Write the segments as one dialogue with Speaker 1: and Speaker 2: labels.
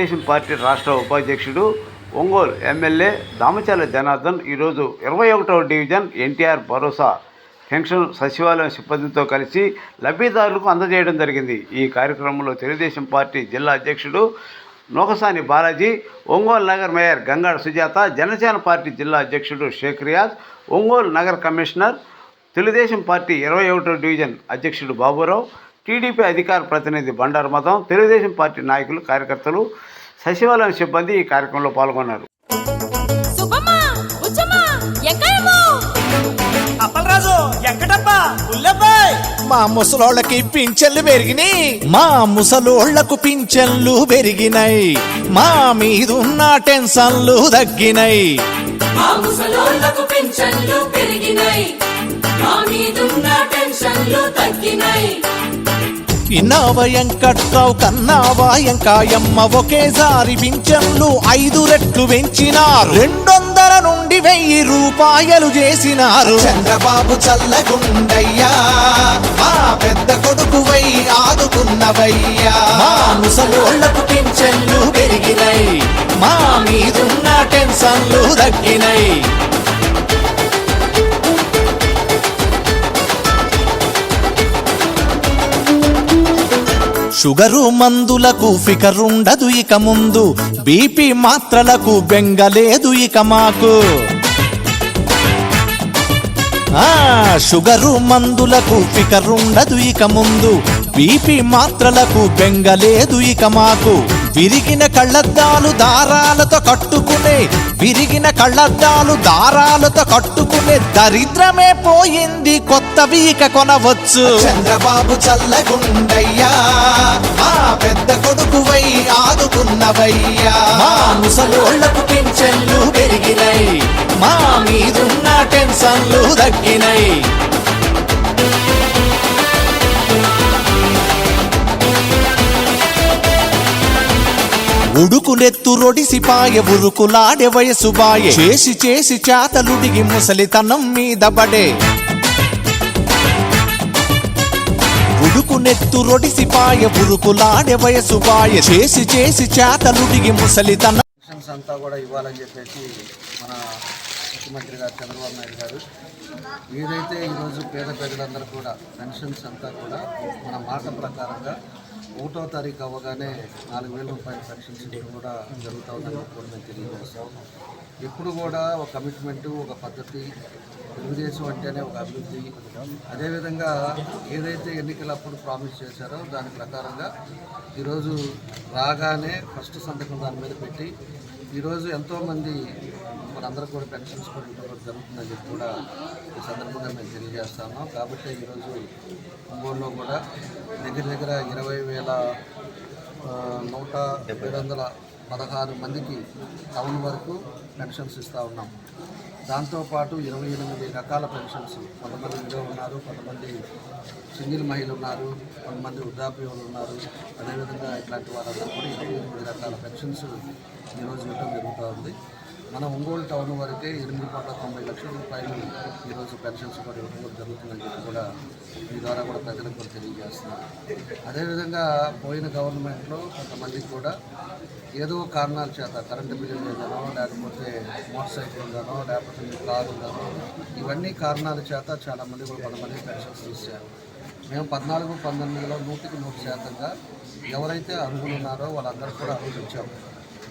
Speaker 1: Telugu Desam party రాష్ట్ర ఉపాధ్యక్షుడు Ongole MLA Damacharla Janardhan ఈరోజు 21వ డివిజన్ ఎన్టీఆర్ భరోసా పెన్షన్ సచివాలయం సిబ్బందితో కలిసి లబ్ధిదారులకు అందజేయడం జరిగింది. ఈ కార్యక్రమంలో తెలుగుదేశం పార్టీ జిల్లా అధ్యక్షుడు నూకసాని బాలాజీ, ఒంగోలు నగర్ మేయర్ గంగాడ సుజాత, జనసేన పార్టీ జిల్లా అధ్యక్షుడు షేక్ రియాజ్, ఒంగోలు నగర కమిషనర్, తెలుగుదేశం పార్టీ 21వ డివిజన్ అధ్యక్షుడు బాబురావు, టీడీపీ అధికార ప్రతినిధి బండారు మదం, తెలుగుదేశం పార్టీ నాయకులు, కార్యకర్తలు, సచివాలయం సిబ్బంది ఈ కార్యక్రమంలో పాల్గొన్నారు.
Speaker 2: మా ముసలోళ్ళకి పింఛన్లు పెరిగినాయి, మా ముసలోళ్లకు పింఛన్లు పెరిగినాయి, మా మీదున్న టెన్షన్లు తగ్గినాయి.
Speaker 3: మా ముసలోళ్లకు పింఛన్లు పెరిగినాయి, మా మీదున్న టెన్షన్లు తగ్గినాయి.
Speaker 2: ఇన్నావ వెంకట్రావు కన్నావా ఎంకాయమ్మ ఒకేసారి పింఛన్లు 5 రెట్లు పెంచినారు. 200 నుండి 1000 రూపాయలు చేసినారు. చంద్రబాబు చల్లగుండయ్యా, మా పెద్ద కొడుకువై ఆదుకున్నవయ్యా. మా ముసలోళ్లకు పింఛన్లు పెరిగినాయి, మా మీదున్న టెన్షన్లు తగ్గినాయి. షుగరు మందులకు ఫికరుండదు ఇక ముందు, బీపీ మాత్రలకు బెంగలేదు ఇక మాకు. షుగరు మందులకు ఫికరుండదు ఇక ముందు, బీపీ మాత్రలకు బెంగలేదు ఇక మాకు. విరిగిన కళ్ళద్దాలు దారాలతో కట్టుకునే, విరిగిన కళ్ళద్దాలు దారాలతో కట్టుకునే దరిద్రమే పోయింది, కొత్తవి ఇక కొనవచ్చు. చంద్రబాబు చల్లగుండయ్యా, మా పెద్ద కొడుకువై ఆదుకున్నవయ్యా. మా ముసలోళ్లకు పింఛన్లు పెరిగినాయి, మా మీదున్న టెన్షన్లు తగ్గినాయి. ఉడుకునెత్తు రొడిసిపాయ ఉరుకులాడే వయసు బాయే, చేసి చేసి చేతలుడిగి ముసలితనం మీద పడే. ఉడుకునెత్తు రొడిసిపాయ ఉరుకులాడే వయసు బాయే, చేసి చేసి చేతలుడిగి ముసలితనం.
Speaker 4: పెన్షన్స్ అంతా కూడా ఇవ్వాలని చెప్పేసి మన ముఖ్యమంత్రి గారు చంద్రబాబు నాయుడు గారు ఏదైతే ఈరోజు పేద ప్రజలందరూ కూడా పెన్షన్స్ అంతా కూడా మన మాట ప్రకారంగా 1వ తారీఖు అవ్వగానే 4000 రూపాయల పెన్షన్స్ ఇవ్వడం కూడా జరుగుతూ ఉందని కూడా మేము తెలియజేస్తాం. ఎప్పుడు కూడా ఒక కమిట్మెంటు, ఒక పద్ధతి, తెలుగుదేశం అంటేనే ఒక అభివృద్ధి. అదేవిధంగా ఏదైతే ఎన్నికలప్పుడు ప్రామిస్ చేశారో దాని ప్రకారంగా ఈరోజు రాగానే ఫస్ట్ సంతకం దాని మీద పెట్టి ఈరోజు ఎంతోమంది మనందరూ కూడా పెన్షన్స్ కూడా ఇవ్వడం జరుగుతుందని చెప్పి కూడా ఈ సందర్భంగా మేము తెలియజేస్తాము. కాబట్టి ఈరోజు ఒంగోలులో కూడా దగ్గర 20,716 మందికి టౌన్ వరకు పెన్షన్స్ ఇస్తూ ఉన్నాం. దాంతోపాటు 28 రకాల పెన్షన్స్, కొంతమంది విడో ఉన్నారు, కొంతమంది సింగిల్ మహిళలు ఉన్నారు, కొంతమంది వృద్ధాప్యులు ఉన్నారు. అదేవిధంగా ఇట్లాంటి వారందరూ కూడా 28 రకాల పెన్షన్స్ ఈరోజు ఇవ్వడం జరుగుతూ ఉంది. మన ఒంగోలు టౌన్ వరకే 8,90 లక్షల రూపాయలు ఈరోజు పెన్షన్స్ కూడా ఇవ్వడం కూడా జరుగుతుందని చెప్పి కూడా మీ ద్వారా కూడా ప్రజలకు కూడా తెలియజేస్తున్నారు. అదేవిధంగా పోయిన గవర్నమెంట్లో కొంతమందికి కూడా ఏదో కారణాల చేత కరెంటు బిల్లు లేదనో, లేకపోతే మోటార్ సైకిల్ ఉందనో, లేకపోతే కారు ఉందనో, ఇవన్నీ కారణాల చేత చాలామంది కూడా కొంతమంది పెన్షన్స్ తీశారు. మేము 14-19లో 100% ఎవరైతే అర్హులు ఉన్నారో వాళ్ళందరూ కూడా అర్హులు ఇచ్చాము.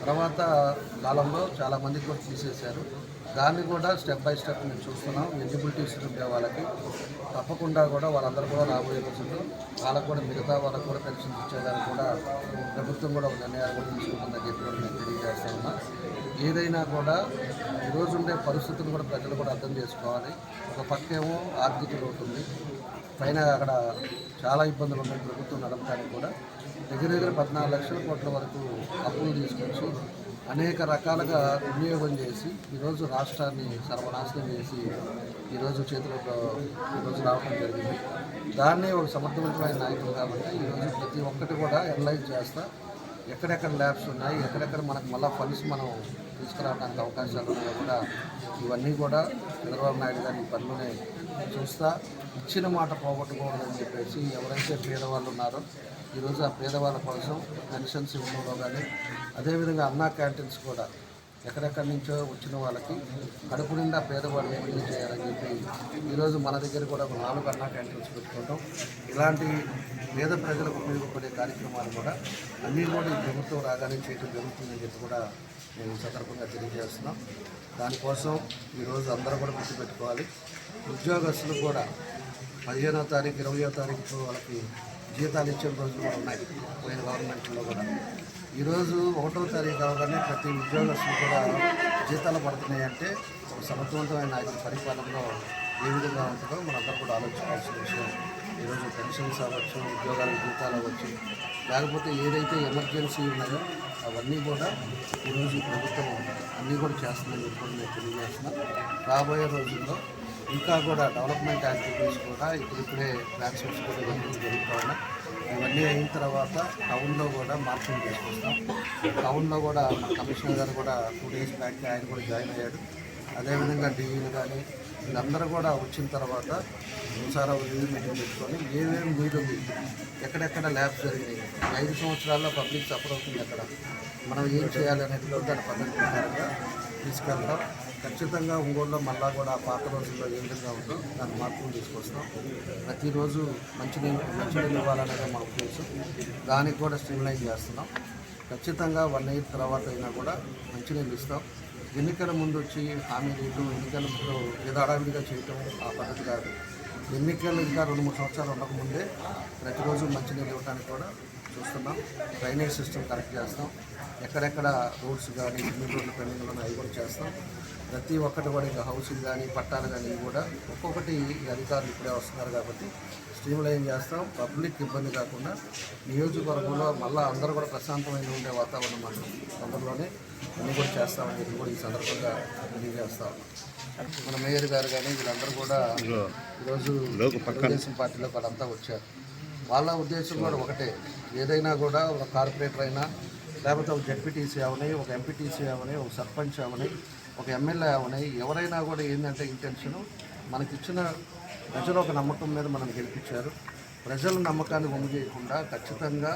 Speaker 4: తర్వాత కాలంలో చాలామందికి కూడా తీసేశారు. దాన్ని కూడా స్టెప్ బై స్టెప్ మేము చూస్తున్నాం. ఎలిజిబిలిటీస్ ఉండే వాళ్ళకి తప్పకుండా కూడా వాళ్ళందరూ కూడా రాబోయే రోజుల్లో వాళ్ళకు కూడా మిగతా వాళ్ళకు కూడా పెన్షన్ ఇచ్చేదానికి కూడా ప్రభుత్వం కూడా ఒక నిర్ణయాలు కూడా తీసుకుంటుందని చెప్పి కూడా మేము తెలియజేస్తా ఉన్నాం. ఏదైనా కూడా ఈరోజు ఉండే పరిస్థితులు కూడా ప్రజలు కూడా అర్థం చేసుకోవాలి. ఒక పక్కేమో ఆర్థిక లోటు ఉంది, పైన అక్కడ చాలా ఇబ్బందులు ఉన్నాయి ప్రభుత్వం నడపడానికి కూడా. దగ్గర 14 లక్షల కోట్ల వరకు అప్పులు తీసుకొచ్చి అనేక రకాలుగా వినియోగం చేసి ఈరోజు రాష్ట్రాన్ని సర్వనాశనం చేసి ఈరోజు చేతులకు ఈరోజు రావడం జరిగింది. దాన్ని ఒక సమర్థవంతమైన నాయకులు కాబట్టి ఈరోజు ప్రతి ఒక్కటి కూడా అనలైజ్ చేస్తా, ఎక్కడెక్కడ ల్యాబ్స్ ఉన్నాయి, ఎక్కడెక్కడ మనకు మళ్ళీ ఫండ్స్ మనం తీసుకురావడానికి అవకాశాలు ఉన్నాయో కూడా ఇవన్నీ కూడా చంద్రబాబు నాయుడు గారి పనులనే చూస్తా. ఇచ్చిన మాట పోగొట్టుకోవద్దని చెప్పేసి ఎవరైతే పేదవాళ్ళు ఉన్నారో ఈరోజు ఆ పేదవాళ్ళ కోసం పెన్షన్స్ ఇవ్వడంలో కానీ అదేవిధంగా అన్నా క్యాంటీన్స్ కూడా ఎక్కడెక్కడి నుంచో వచ్చిన వాళ్ళకి కడుపు నిండా పేదవాళ్ళు ఏమీ చేయాలని చెప్పి ఈరోజు మన దగ్గర కూడా ఒక 4 అన్నా క్యాంటీన్స్ పెట్టుకోవడం, ఇలాంటి పేద ప్రజలకు ఉపయోగపడే కార్యక్రమాలు కూడా అన్నీ కూడా ఈ ప్రభుత్వం రాగానే చేయడం జరుగుతుందని చెప్పి కూడా నేను ఈ సందర్భంగా తెలియజేస్తున్నాం. దానికోసం ఈరోజు అందరూ కూడా గుర్తుపెట్టుకోవాలి. ఉద్యోగస్తులు కూడా 15వ తారీఖు 20వ తారీఖు వాళ్ళకి జీతాలు ఇచ్చే రోజులు కూడా ఉన్నాయి పోయిన గవర్నమెంట్లో కూడా. ఈరోజు 1వ తారీఖు అవగానే ప్రతి ఉద్యోగస్తులు కూడా జీతాలు పడుతున్నాయి అంటే ఒక సమర్థవంతమైన నాయకుల పరిపాలనలో ఏ విధంగా ఉంటుందో మనందరూ కూడా ఆలోచించాల్సిన విషయం. ఈరోజు పెన్షన్స్ అవ్వచ్చు, ఉద్యోగాలకు జీతాలు అవ్వచ్చు, లేకపోతే ఏదైతే ఎమర్జెన్సీ ఉన్నాయో అవన్నీ కూడా ఈరోజు ప్రభుత్వం అన్నీ కూడా చేస్తుందని చెప్పి నేను తెలియజేస్తున్నాను. రాబోయే రోజుల్లో ఇంకా కూడా డెవలప్మెంట్ యాక్టివిటీస్ కూడా ఇప్పుడే ట్రాన్స్ఫర్స్ కూడా జరుగుతూ ఉన్నాయి. ఇవన్నీ అయిన తర్వాత టౌన్లో కూడా మార్పులు తీసుకొస్తాం. టౌన్లో కూడా మన కమిషనర్ గారు కూడా 2 డేస్ బ్యాక్ ఆయన కూడా జాయిన్ అయ్యాడు. అదేవిధంగా డీఈలు కానీ వీళ్ళందరూ కూడా వచ్చిన తర్వాత ఒకసారి రివ్యూ మీటింగ్ పెట్టుకొని ఏమేమి నీడ్ ఉంది, ఎక్కడెక్కడ ల్యాబ్స్ జరిగినాయి, 5 సంవత్సరాల్లో పబ్లిక్ సఫర్ అవుతుంది, ఎక్కడ మనం ఏం చేయాలి అనేది కూడా దాని పద్ధతి ప్రకారంగా తీసుకెళ్తాం. ఖచ్చితంగా ఒంగోలులో మళ్ళా కూడా ఆ పాత రోజుల్లో ఏ విధంగా ఉందో దాన్ని మార్పులు తీసుకొస్తాం. ప్రతిరోజు మంచినీళ్ళు ఇవ్వాలనేది మన ఉద్దేశం. దానికి కూడా స్ట్రీమ్లైన్ చేస్తున్నాం. ఖచ్చితంగా 1 ఇయర్ తర్వాత అయినా కూడా మంచినీళ్ళు ఇస్తాం. ఎన్నికల ముందు వచ్చి హామీలు ఎన్నికల ముందు ఏదో అడావిడిగా చేయటం ఆ పద్ధతి కాదు. ఎన్నికలు ఇంకా 2-3 సంవత్సరాలు ఉండకముందే ప్రతిరోజు మంచినీళ్ళు ఇవ్వడానికి కూడా చూస్తున్నాం. డ్రైనేజ్ సిస్టమ్ కరెక్ట్ చేస్తాం. ఎక్కడెక్కడ రోడ్స్ కానీ సిమెంట్ రోడ్లు పెండింగ్లు ఉన్నాయి అవి కూడా చేస్తాం. ప్రతి ఒక్కటి కూడా ఇంకా హౌసింగ్ కానీ పట్టాలు కానీ ఇవి కూడా ఒక్కొక్కటి అధికారులు ఇప్పుడే వస్తున్నారు కాబట్టి స్ట్రీమ్లైన్ చేస్తాం. పబ్లిక్ ఇబ్బంది కాకుండా నియోజకవర్గంలో మళ్ళీ అందరూ కూడా ప్రశాంతమైన ఉండే వాతావరణం మనం తొందరలోనే అన్నీ కూడా చేస్తామని చెప్పి కూడా ఈ సందర్భంగా తెలియజేస్తా ఉన్నాం. మన మేయర్ గారు కానీ వీళ్ళందరూ కూడా ఈరోజు తెలుగుదేశం పార్టీలో వాళ్ళంతా వచ్చారు. వాళ్ళ ఉద్దేశం కూడా ఒకటే, ఏదైనా కూడా ఒక కార్పొరేటర్ అయినా లేకపోతే ఒక జడ్పీటీసీ అవని, ఒక ఎంపీటీసీ అవని, ఒక సర్పంచ్ అవని, ఒక ఎమ్మెల్యే అవని, ఎవరైనా కూడా ఏంటంటే ఇంటెన్షను మనకిచ్చిన ప్రజలు ఒక నమ్మకం మీద మనం గెలిపించారు. ప్రజల నమ్మకాన్ని వమ్ము చేయకుండా ఖచ్చితంగా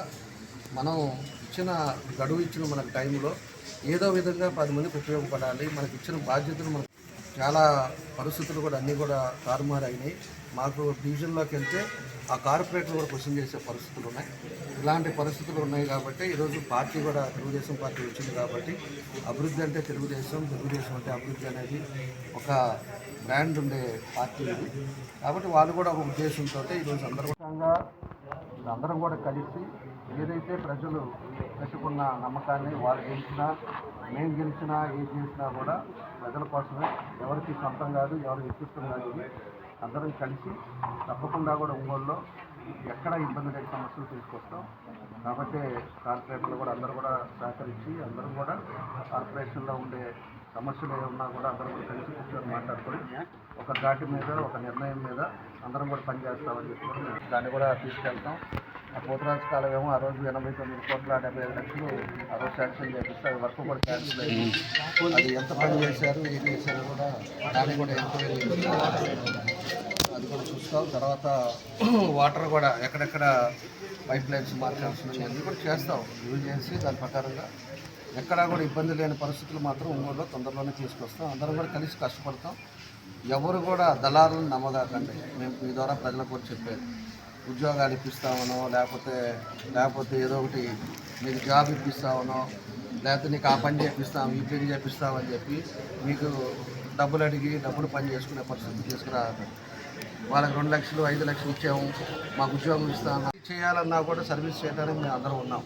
Speaker 4: మనం గడువు ఇచ్చిన మనకు టైంలో ఏదో విధంగా 10 మందికి ఉపయోగపడాలి. మనకి ఇచ్చిన బాధ్యతలు మనకు చాలా పరిస్థితులు కూడా అన్నీ కూడా తారుమారు అయినాయి. మాకు డివిజన్లోకి వెళ్తే ఆ కార్పొరేట్లు కూడా క్వశ్చన్ చేసే పరిస్థితులు ఉన్నాయి. ఇలాంటి పరిస్థితులు ఉన్నాయి కాబట్టి ఈరోజు పార్టీ కూడా తెలుగుదేశం పార్టీ వచ్చింది కాబట్టి అభివృద్ధి అంటే తెలుగుదేశం అంటే అభివృద్ధి అనేది ఒక బ్రాండ్ ఉండే పార్టీ ఇది. కాబట్టి వాళ్ళు కూడా ఒక ఉద్దేశంతో ఈరోజు అందరం కూడా కలిసి ఏదైతే ప్రజలు పెట్టుకున్న నమ్మకాన్ని వాళ్ళు గెలిచినా మేము గెలిచినా ఏం చేసినా కూడా ప్రజల కోసమే, ఎవరికి సొంతం కాదు, ఎవరి వ్యక్తిత్వం కాదు. ఇది అందరం కలిసి తప్పకుండా కూడా ఒంగోలులో ఎక్కడ ఇబ్బంది లేని సమస్యలు తీసుకొస్తాం. కాబట్టి కార్పొరేటర్లు కూడా అందరూ కూడా సహకరించి అందరూ కూడా కార్పొరేషన్లో ఉండే సమస్యలు ఏమన్నా కూడా అందరం కూడా కలిసి కూర్చొని మాట్లాడుకొని ఒక ఘాటి మీద ఒక నిర్ణయం మీద అందరం కూడా పనిచేస్తామని చెప్పి దాన్ని కూడా తీసుకెళ్తాం. ఆ పోతరాజు కాలం ఏమో ఆ రోజు 89,75,00,000 ఆ రోజు శాంక్షన్ చేపిస్తే అది వర్క్ కూడా క్యాన్సిల్ అయింది. అది ఎంత పని చేశారు ఏం చేశారు కూడా దాన్ని కూడా ఎంక్వైరీ అది కూడా చూస్తాం. తర్వాత వాటర్ కూడా ఎక్కడెక్కడ పైప్ లైన్స్ మార్చాల్సినవి అన్నీ కూడా చేస్తాం. యూజ్ చేసి దాని ప్రకారంగా ఎక్కడా కూడా ఇబ్బంది లేని పరిస్థితులు మాత్రం ఒంగోలులో తొందరలోనే తీసుకొస్తాం. అందరం కూడా కలిసి కష్టపడతాం. ఎవరు కూడా దళారులను నమ్మగాకండి. మేము మీ ద్వారా ప్రజలకు కూడా చెప్పేది, ఉద్యోగాలు ఇప్పిస్తామనో లేకపోతే ఏదో ఒకటి మీకు జాబ్ ఇప్పిస్తామనో లేకపోతే నీకు ఆ పని చేపిస్తాం ఈ పని చేపిస్తామని చెప్పి మీకు డబ్బులు అడిగి పని చేసుకునే పరిస్థితి తీసుకురా. వాళ్ళకి 2 లక్షలు 5 లక్షలు ఇచ్చాము, మాకు ఉద్యోగం ఇస్తాము చేయాలన్నా కూడా సర్వీస్ చేయడానికి మేము అందరం ఉన్నాం.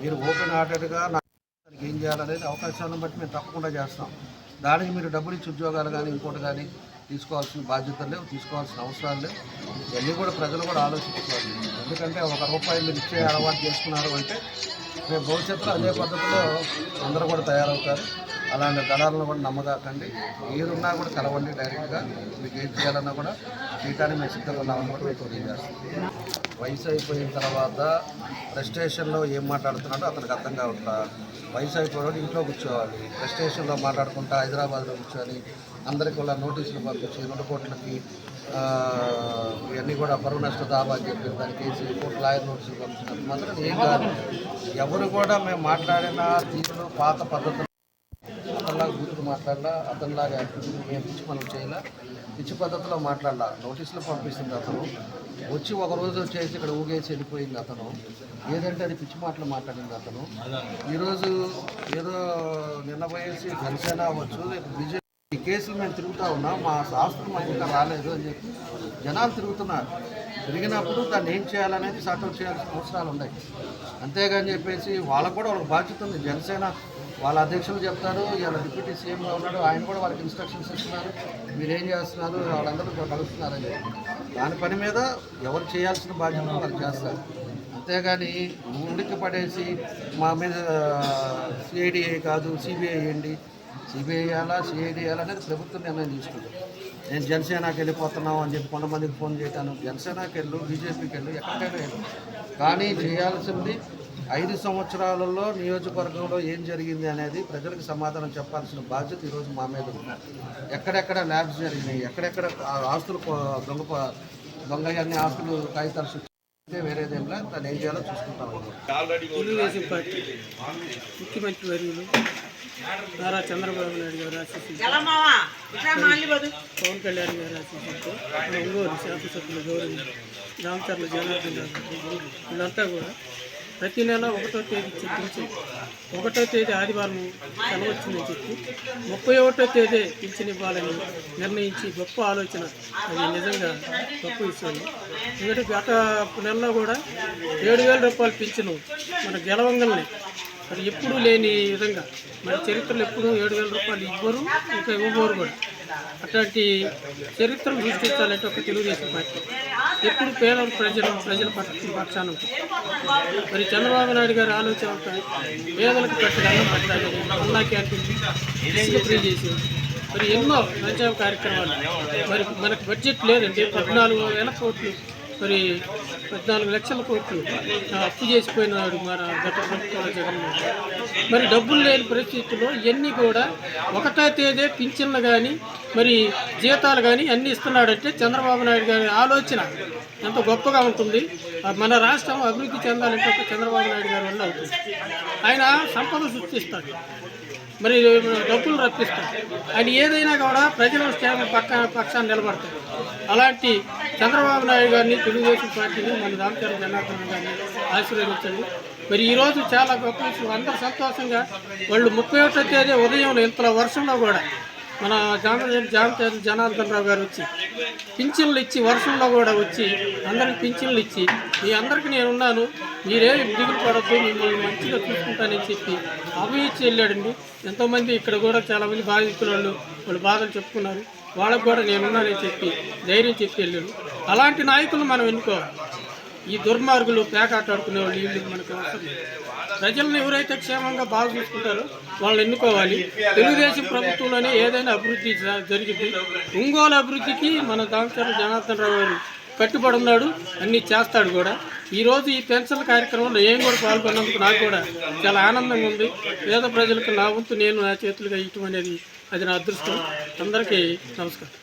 Speaker 4: మీరు ఓపెన్ హార్టెడ్గా దానికి ఏం చేయాలనేది అవకాశాలను బట్టి మేము తప్పకుండా చేస్తాం. దానికి మీరు డబ్బులు ఇచ్చి ఉద్యోగాలు కానీ ఇంకోటి కానీ తీసుకోవాల్సిన బాధ్యతలు లేవు, తీసుకోవాల్సిన అవసరాలు లేవు. ఇవన్నీ కూడా ప్రజలు కూడా ఆలోచించుకోవాలి. ఎందుకంటే ₹1 మీరు ఇచ్చే అలవాటు చేసుకున్నారు అంటే రేపు భవిష్యత్తులో అదే పద్ధతిలో అందరూ కూడా తయారవుతారు. అలాంటి దళాలను కూడా నమ్మగాకండి. ఏదున్నా కూడా కలవండి డైరెక్ట్గా. మీకు ఏం చేయాలన్నా కూడా చేయడానికి మేము సిద్ధంగా ఉన్నామని కూడా మీకు తెలియజేస్తాం. వయసు అయిపోయిన తర్వాత ప్రెస్టేషన్లో ఏం మాట్లాడుతున్నాడో అతనికి అర్థం కావట్లా. వయసు అయిపోయినప్పుడు ఇంట్లో కూర్చోవాలి. ప్రెస్టేషన్లో మాట్లాడుకుంటా హైదరాబాద్లో కూర్చొని అందరికీ వాళ్ళ నోటీసులు పంపించి 2 కోట్లకి ఇవన్నీ కూడా పరువు నష్ట దావా అని చెప్పి దానికి కేసు కోర్టు లాయర్ నోటీసులు పంపించినట్టు మాత్రం ఏం కాదు. ఎవరు కూడా మేము మాట్లాడిన తీరులో పాత పద్ధతులు అతనిలాగా బూతులు మాట్లాడాలా, అతనిలాగా మేము పిచ్చి మనం చేయాలా, పిచ్చి పద్ధతిలో మాట్లాడాలా. నోటీసులు పంపిస్తుంది అతను. వచ్చి ఒకరోజు వచ్చేసి ఇక్కడ ఊగేసి వెళ్ళిపోయింది అతను. ఏదంటే అది పిచ్చి మాటలు మాట్లాడింది అతను. ఈరోజు ఏదో నిన్న పోయేసి జనసేన అవ్వచ్చు, బీజేపీ ఈ కేసులు మేము తిరుగుతూ ఉన్నాం, మా శాస్త్రం మాకు ఇంకా రాలేదు అని చెప్పి జనాలు తిరుగుతున్నారు. తిరిగినప్పుడు దాన్ని ఏం చేయాలనేది సార్ట్అవుట్ చేయాల్సిన అవసరాలు ఉన్నాయి. అంతేగాని చెప్పేసి వాళ్ళకు కూడా వాళ్ళకి బాధ్యత ఉంది. జనసేన వాళ్ళ అధ్యక్షులు చెప్తారు, ఇలా డిప్యూటీ సీఎంగా ఉన్నాడు, ఆయన కూడా వాళ్ళకి ఇన్స్ట్రక్షన్స్ ఇస్తున్నారు, మీరేం చేస్తున్నారు, వాళ్ళందరూ కలుస్తున్నారని. దాని పని మీద ఎవరు చేయాల్సిన బాధ్యత వాళ్ళు చేస్తారు. అంతేగాని ముందుకు పడేసి మా మీద సిఐడిఐ కాదు సిబిఐ వేయండి, సిబిఐ వేయాలా సిఐడి వేయాలనేది ప్రభుత్వం నిర్ణయం తీసుకుంటుంది. నేను జనసేనకి వెళ్ళిపోతున్నాం అని చెప్పి కొంతమందికి ఫోన్ చేయటాను. జనసేనకి వెళ్ళు, బీజేపీకి వెళ్ళు, ఎక్కడికైనా వెళ్ళు, కానీ చేయాల్సింది 5 సంవత్సరాలలో నియోజకవర్గంలో ఏం జరిగింది అనేది ప్రజలకు సమాధానం చెప్పాల్సిన బాధ్యత ఈరోజు మా మీద ఉంది. ఎక్కడెక్కడ ల్యాబ్స్ జరిగినాయి, ఎక్కడెక్కడ ఆస్తులు దొంగ అన్ని ఆస్తులు కాగితాలు సృష్టిస్తే వేరేదేంలా దాన్ని ఏం చేయాలో చూసుకుంటాము.
Speaker 5: తెలుగుదేశం పార్టీ ముఖ్యమంత్రి వర్యులు నారా చంద్రబాబు నాయుడు గారు ఆశీస్సులతో, పవన్ కళ్యాణ్ గారు ఆశీస్సులతో, మన ఒంగోలు శాసనసభ్యులు గౌరవ రామచర్ల జనార్దన్ గారు వీళ్ళంతా కూడా ప్రతి నెల 1వ తేదీ చెప్పించి 1వ తేదీ ఆదివారం సెలవు వచ్చిందని చెప్పి 31వ తేదీ పింఛన్ ఇవ్వాలని నిర్ణయించి గొప్ప ఆలోచన. అది నిజంగా గొప్ప విషయం. ఎందుకంటే గత నెలలో కూడా 7,000 రూపాయలు పింఛను మన గెలవంగల్ని మరి ఎప్పుడూ లేని విధంగా మన చరిత్రలో ఎప్పుడూ 7,000 రూపాయలు ఇవ్వరు, ఇంకా ఇవ్వబోరు కూడా. అట్లాంటి చరిత్రను సృష్టించాలంటే ఒక తెలుగుదేశం పార్టీ ఎప్పుడు ప్రజల పక్షాన ఉంటుంది. మరి చంద్రబాబు నాయుడు గారి ఆలోచన పేదలకు పెట్టాలి, అన్నం పెట్టాలని అన్నా క్యాంటీన్ ఇసుక ఫ్రీ చేసి మరి ఎన్నో సంక్షేమ కార్యక్రమాలు. మరి మనకు బడ్జెట్ లేదండి, 14,000 కోట్లు, మరి 14 లక్షల కోట్లు అప్పు చేసిపోయినాడు మన గత ప్రభుత్వంలో జగన్మోహన్. మరి డబ్బులు లేని పరిస్థితుల్లో ఇవన్నీ కూడా 1వ తేదీ పింఛన్లు కానీ మరి జీతాలు కానీ అన్నీ ఇస్తున్నాడంటే చంద్రబాబు నాయుడు గారి ఆలోచన ఎంత గొప్పగా ఉంటుంది. మన రాష్ట్రం అభివృద్ధి చెందాలంటే ఒక చంద్రబాబు నాయుడు గారి వల్ల అవుతుంది. ఆయన సంపద సృష్టిస్తాడు, మరి డబ్బులు రప్పిస్తాడు. ఆయన ఏదైనా కూడా ప్రజల పక్షాన్ని నిలబడతాడు. అలాంటి చంద్రబాబు నాయుడు గారిని, తెలుగుదేశం పార్టీని, మన రామచంద్ర జనార్దన్ గారిని ఆశీర్వదించండి. మరి ఈరోజు చాలా గొప్ప విషయం. అందరూ సంతోషంగా వాళ్ళు 31వ తేదీ ఉదయం ఇంతలో వర్షంలో కూడా మన జనార్దన్ రావు గారు వచ్చి పింఛన్లు ఇచ్చి, వర్షంలో కూడా వచ్చి అందరికి పింఛన్లు ఇచ్చి, మీ అందరికీ నేనున్నాను, మీరేమి దిగులు పడద్దు, మిమ్మల్ని మంచిగా చూసుకుంటానని చెప్పి అవి ఇచ్చి వెళ్ళాడండి. ఎంతోమంది ఇక్కడ కూడా చాలామంది బాధితులు వాళ్ళు బాధలు చెప్పుకున్నారు, వాళ్ళకు కూడా నేనున్నానని చెప్పి ధైర్యం చెప్పి వెళ్ళారు. అలాంటి నాయకులు మనం ఎన్నుకోవాలి. ఈ దుర్మార్గులు పేకాటాడుకునే వాళ్ళు వీళ్ళు మనకు అవసరం. ప్రజలను ఎవరైతే క్షేమంగా బాగా చూసుకుంటారో వాళ్ళని ఎన్నుకోవాలి. తెలుగుదేశం ప్రభుత్వంలోనే ఏదైనా అభివృద్ధి జరిగింది. ఒంగోలు అభివృద్ధికి మన దామచర్ల జనార్దన్ రావు గారు కట్టుబడి ఉన్నాడు, అన్నీ చేస్తాడు కూడా. ఈరోజు ఈ పెన్షన్ కార్యక్రమంలో ఏం కూడా పాల్గొన్నందుకు నాకు కూడా చాలా ఆనందంగా ఉంది. పేద ప్రజలకు నా వంతు నేను నా చేతులుగా ఇవ్వటం అనేది అది నా అదృష్టం. అందరికీ నమస్కారం.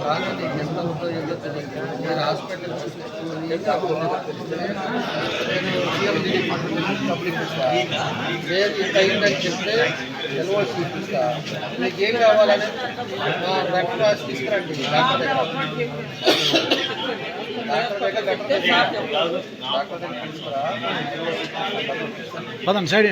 Speaker 4: కానీ నీకు ఎంత ఉంటుందో తెలియదు. నేను హాస్పిటల్ పబ్లిక్ ఇంత అయిందని చెప్తే ఎల్ఓసి చూపిస్తా. మీకు ఏం కావాలని బ్రేక్ఫాస్ట్ తీసుకురండి.
Speaker 6: పదండి సైడ్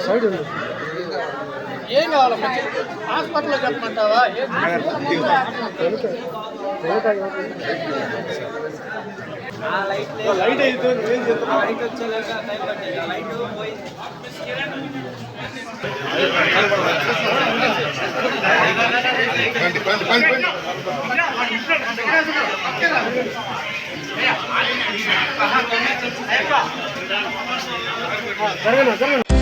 Speaker 6: సైడ్ ఏం కావాలి హాస్పిటల్లో చెప్పమంటావా? లైట్ అయితే ఏం చెప్తున్నా? లైట్ వచ్చేలాగా టైం పట్టింది. లైట్ పోయింది. జరగనా